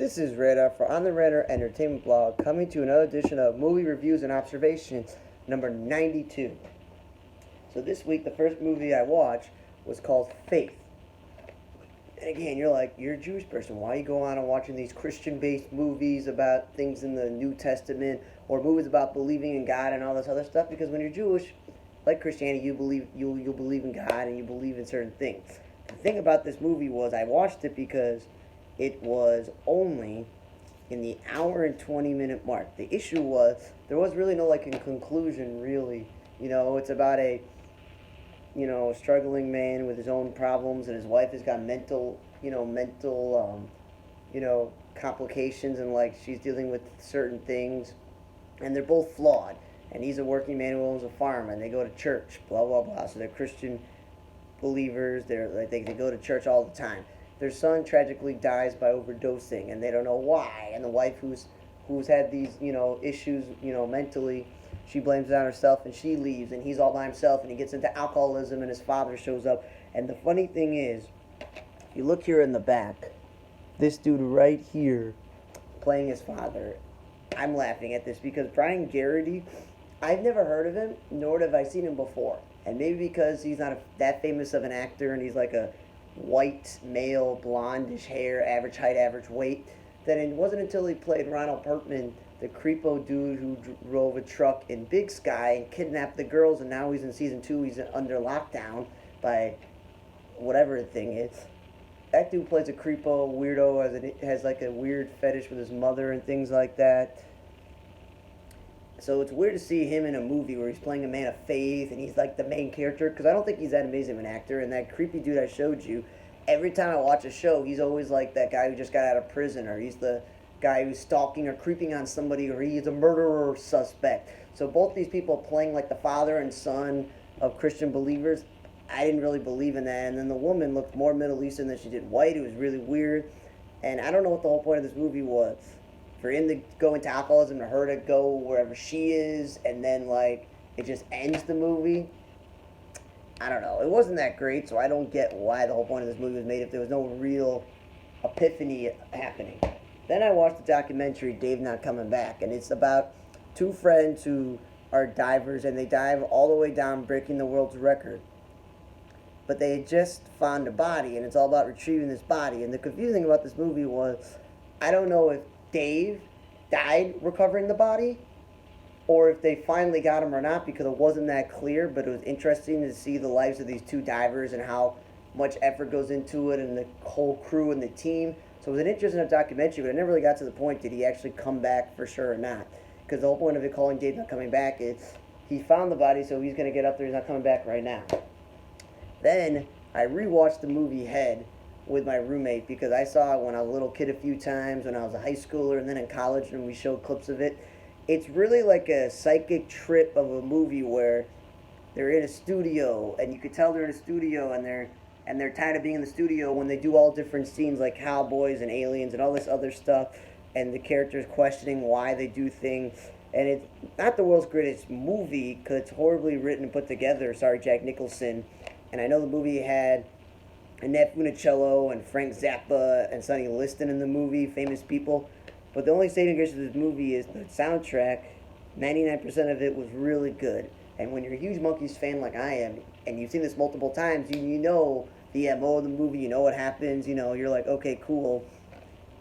This is Reda for On the Reda Entertainment Blog, coming to another edition of Movie Reviews and Observations, number 92. So this week, the first movie I watched was called Faith. And again, you're a Jewish person. Why you go on and watching these Christian-based movies about things in the New Testament, or movies about believing in God and all this other stuff? Because when you're Jewish, like Christianity, you believe in God and you believe in certain things. The thing about this movie was I watched it because it was only in the hour and 20-minute mark. The issue was there was really no conclusion, really. It's about a struggling man with his own problems, and his wife has got mental complications, and she's dealing with certain things, and they're both flawed. And he's a working man who owns a farm, and they go to church, blah blah blah. So they're Christian believers. They go to church all the time. Their son tragically dies by overdosing, and they don't know why. And the wife, who's had these issues mentally, she blames it on herself, and she leaves, and he's all by himself, and he gets into alcoholism, and his father shows up. And the funny thing is, if you look here in the back, this dude right here playing his father, I'm laughing at this because Brian Garrity, I've never heard of him, nor have I seen him before. And maybe because he's not that famous of an actor, and he's like a white male, blondish hair, average height, average weight, that it wasn't until he played Ronald Pertman, the creepo dude who drove a truck in Big Sky and kidnapped the girls, and now he's in season 2, he's under lockdown by whatever the thing is. That dude plays a creepo weirdo, has a weird fetish with his mother and things like that. So it's weird to see him in a movie where he's playing a man of faith and he's like the main character, because I don't think he's that amazing of an actor. And that creepy dude I showed you, every time I watch a show, he's always like that guy who just got out of prison, or he's the guy who's stalking or creeping on somebody, or he's a murderer suspect. So both these people playing like the father and son of Christian believers, I didn't really believe in that. And then the woman looked more Middle Eastern than she did white. It was really weird. And I don't know what the whole point of this movie was. For him to go into alcoholism, to her to go wherever she is, and then it just ends the movie. I don't know. It wasn't that great, so I don't get why the whole point of this movie was made if there was no real epiphany happening. Then I watched the documentary Dave Not Coming Back, and it's about two friends who are divers, and they dive all the way down, breaking the world's record. But they had just found a body, and it's all about retrieving this body. And the confusing thing about this movie was, I don't know if Dave died recovering the body, or if they finally got him or not, because it wasn't that clear. But it was interesting to see the lives of these two divers and how much effort goes into it, and the whole crew and the team. So it was an interesting documentary, but it never really got to the point, did he actually come back for sure or not? Because the whole point of it calling Dave Not Coming Back is he found the body, so he's going to get up there, he's not coming back right now. Then I rewatched the movie Head with my roommate, because I saw it when I was a little kid a few times, when I was a high schooler, and then in college, and we showed clips of it. It's really like a psychic trip of a movie where they're in a studio, and you could tell they're in a studio, and they're tired of being in the studio when they do all different scenes like cowboys and aliens and all this other stuff, and the characters questioning why they do things. And it's not the world's greatest movie because it's horribly written and put together. Sorry, Jack Nicholson. And I know the movie had Annette Funicello and Frank Zappa and Sonny Liston in the movie, famous people. But the only saving grace of this movie is the soundtrack. 99% of it was really good. And when you're a huge Monkees fan like I am, and you've seen this multiple times, you know the MO of the movie, you know what happens, you're like, okay, cool.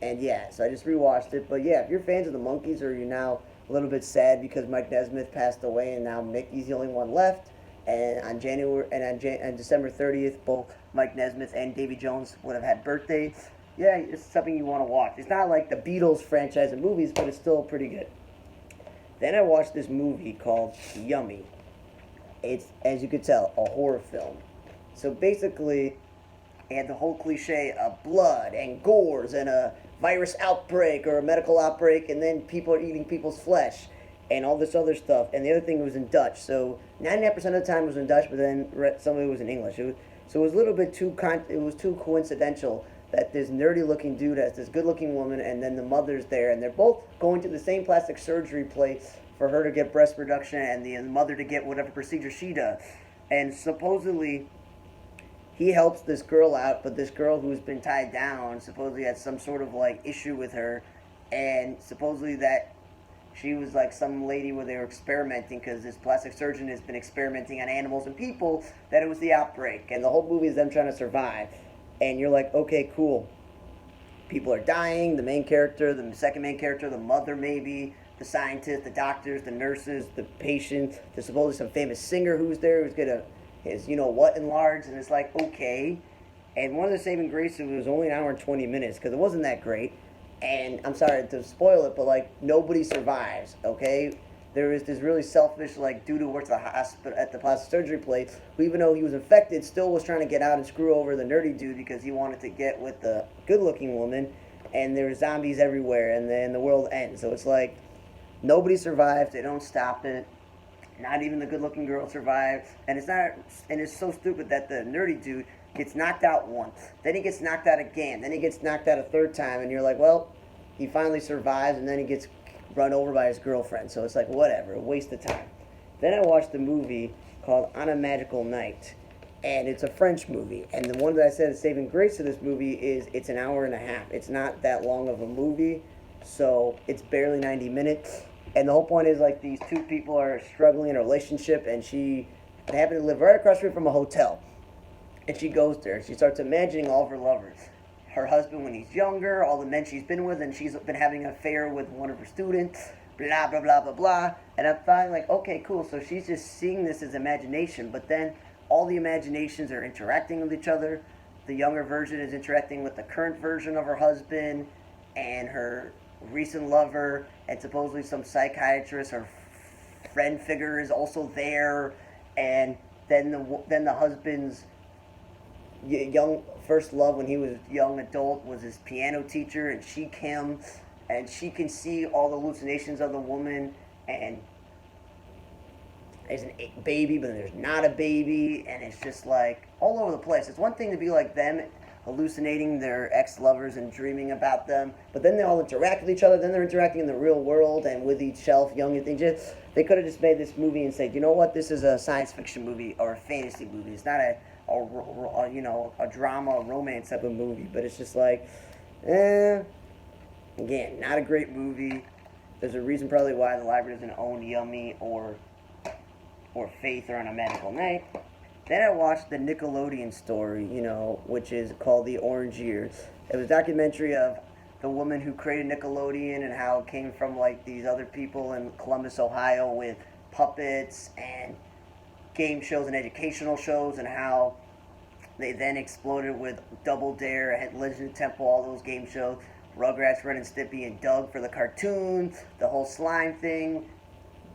And yeah, so I just rewatched it. But yeah, if you're fans of the Monkees, or you're now a little bit sad because Mike Nesmith passed away and now Mickey's the only one left, and on December 30th, both Mike Nesmith and Davy Jones would have had birthdays. Yeah, it's something you want to watch. It's not like the Beatles franchise of movies, but it's still pretty good. Then I watched this movie called Yummy. It's, as you could tell, a horror film. So basically, it had the whole cliche of blood and gores and a virus outbreak or a medical outbreak, and then people are eating people's flesh and all this other stuff. And the other thing was in Dutch. So 99% of the time it was in Dutch, but then some of it was in English. So it was a little bit too coincidental that this nerdy-looking dude has this good-looking woman, and then the mother's there, and they're both going to the same plastic surgery place for her to get breast reduction and the mother to get whatever procedure she does. And supposedly he helps this girl out, but this girl who's been tied down supposedly had some sort of like issue with her, and supposedly that she was like some lady where they were experimenting because this plastic surgeon has been experimenting on animals and people, that it was the outbreak, and the whole movie is them trying to survive. And you're like, okay, cool. People are dying. The main character, the second main character, the mother maybe, the scientists, the doctors, the nurses, the patients. There's supposedly some famous singer who's there who's gonna his what enlarged, and it's like, okay. And one of the saving graces was only an hour and 20 minutes because it wasn't that great. And I'm sorry to spoil it, but like nobody survives. Okay, there is this really selfish like dude who works at the hospital at the plastic surgery place who, even though he was infected, still was trying to get out and screw over the nerdy dude because he wanted to get with the good-looking woman. And there's zombies everywhere, and then the world ends. So it's like nobody survives. They don't stop it. Not even the good-looking girl survives. And it's not. And it's so stupid that the nerdy dude gets knocked out once. Then he gets knocked out again. Then he gets knocked out a third time, and you're like, well, he finally survives, and then he gets run over by his girlfriend. So it's like, whatever, a waste of time. Then I watched a movie called On a Magical Night, and it's a French movie. And the one that I said is saving grace of this movie is it's an hour and a half. It's not that long of a movie, so it's barely 90 minutes. And the whole point is like these two people are struggling in a relationship, and they happen to live right across the street from a hotel. And she goes there, and she starts imagining all of her lovers. Her husband when he's younger, all the men she's been with, and she's been having an affair with one of her students, blah, blah, blah, blah, blah. And I'm finally like, okay, cool. So she's just seeing this as imagination, but then all the imaginations are interacting with each other. The younger version is interacting with the current version of her husband and her recent lover, and supposedly some psychiatrist or friend figure is also there. And then the husband's young first love when he was young adult was his piano teacher, and she Kim, and she can see all the hallucinations of the woman, and there's a baby but there's not a baby, and it's just like all over the place. It's one thing to be like them hallucinating their ex-lovers and dreaming about them, but then they all interact with each other, then they're interacting in the real world and with each self, young and things. They could have just made this movie and said, you know what, this is a science fiction movie or a fantasy movie. It's not a drama, a romance type of movie, but it's just like, again, not a great movie. There's a reason probably why the library doesn't own Yummy or Faith or On a Magical Night. Then I watched the Nickelodeon story, which is called The Orange Years. It was a documentary of the woman who created Nickelodeon and how it came from like these other people in Columbus, Ohio, with puppets and game shows and educational shows, and how they then exploded with Double Dare, Legend of Temple, all those game shows, Rugrats, Ren and Stimpy, and Doug for the cartoons, the whole slime thing,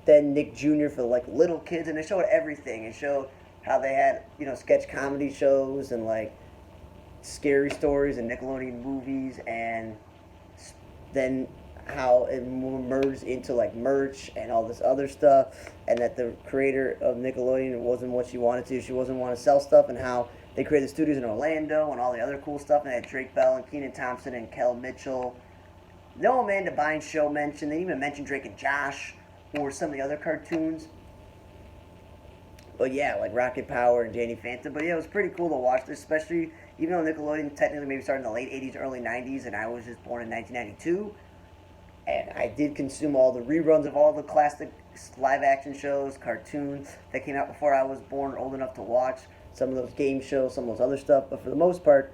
then Nick Jr. for like little kids, and it showed everything. It showed how they had, sketch comedy shows and like scary stories and Nickelodeon movies, and then how it merged into like merch and all this other stuff, and that the creator of Nickelodeon wasn't what she wanted to. She wasn't want to sell stuff, and how they created studios in Orlando and all the other cool stuff, and they had Drake Bell and Kenan Thompson and Kel Mitchell. No Amanda Bynes show mentioned. They even mentioned Drake and Josh or some of the other cartoons. But yeah, like Rocket Power and Danny Phantom. But yeah, it was pretty cool to watch this, especially even though Nickelodeon technically maybe started in the late 80s, early 90s, and I was just born in 1992. And I did consume all the reruns of all the classic live-action shows, cartoons that came out before I was born or old enough to watch. Some of those game shows, some of those other stuff. But for the most part,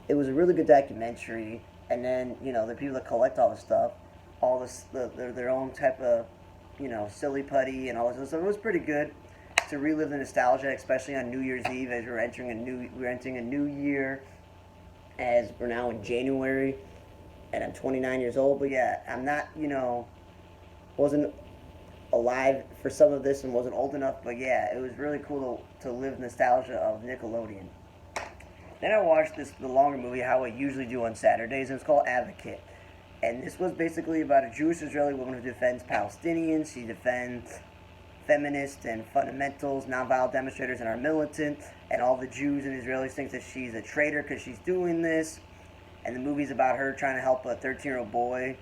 it was a really good documentary. And then, the people that collect all this stuff, all this, their own type of, silly putty and all this. So it was pretty good to relive the nostalgia, especially on New Year's Eve as we're entering a new year, as we're now in January. And I'm 29 years old, but yeah, I'm not, wasn't alive for some of this and wasn't old enough, but yeah, it was really cool to live nostalgia of Nickelodeon. Then I watched the longer movie, how I usually do on Saturdays, and it's called Advocate. And this was basically about a Jewish Israeli woman who defends Palestinians. She defends feminists and fundamentals, nonviolent demonstrators, and our militants, and all the Jews and Israelis think that she's a traitor because she's doing this. And the movie's about her trying to help a 13-year-old boy.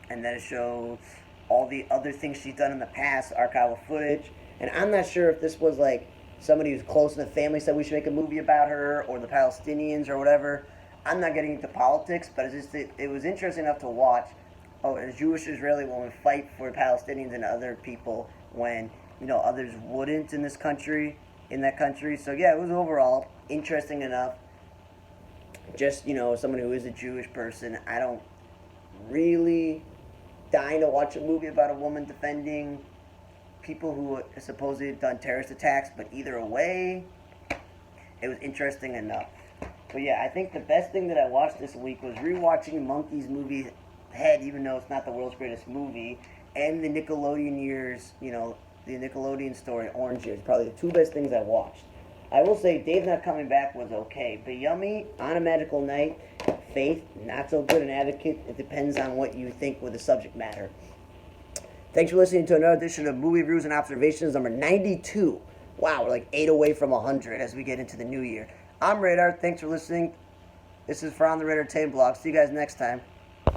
And then it shows all the other things she's done in the past, archival footage. And I'm not sure if this was like somebody who's close in the family said we should make a movie about her, or the Palestinians or whatever. I'm not getting into politics, but it was interesting enough to watch. Oh, a Jewish Israeli woman fight for Palestinians and other people when others wouldn't in that country. So yeah, it was overall interesting enough. Just someone who is a Jewish person, I don't really dying to watch a movie about a woman defending people who supposedly have done terrorist attacks, but either way, it was interesting enough. But yeah, I think the best thing that I watched this week was rewatching Monkey's movie Head, even though it's not the world's greatest movie, and the Nickelodeon years, the Nickelodeon story, Orange Years. Probably the two best things I watched. I will say Dave Not Coming Back was okay, but Yummy, On a Magical Night, Faith, not so good, an Advocate. It depends on what you think with the subject matter. Thanks for listening to another edition of Movie Reviews and Observations, number 92. Wow, we're like 8 away from 100 as we get into the new year. I'm Radar. Thanks for listening. This is For On the Radar Entertainment Blog. See you guys next time.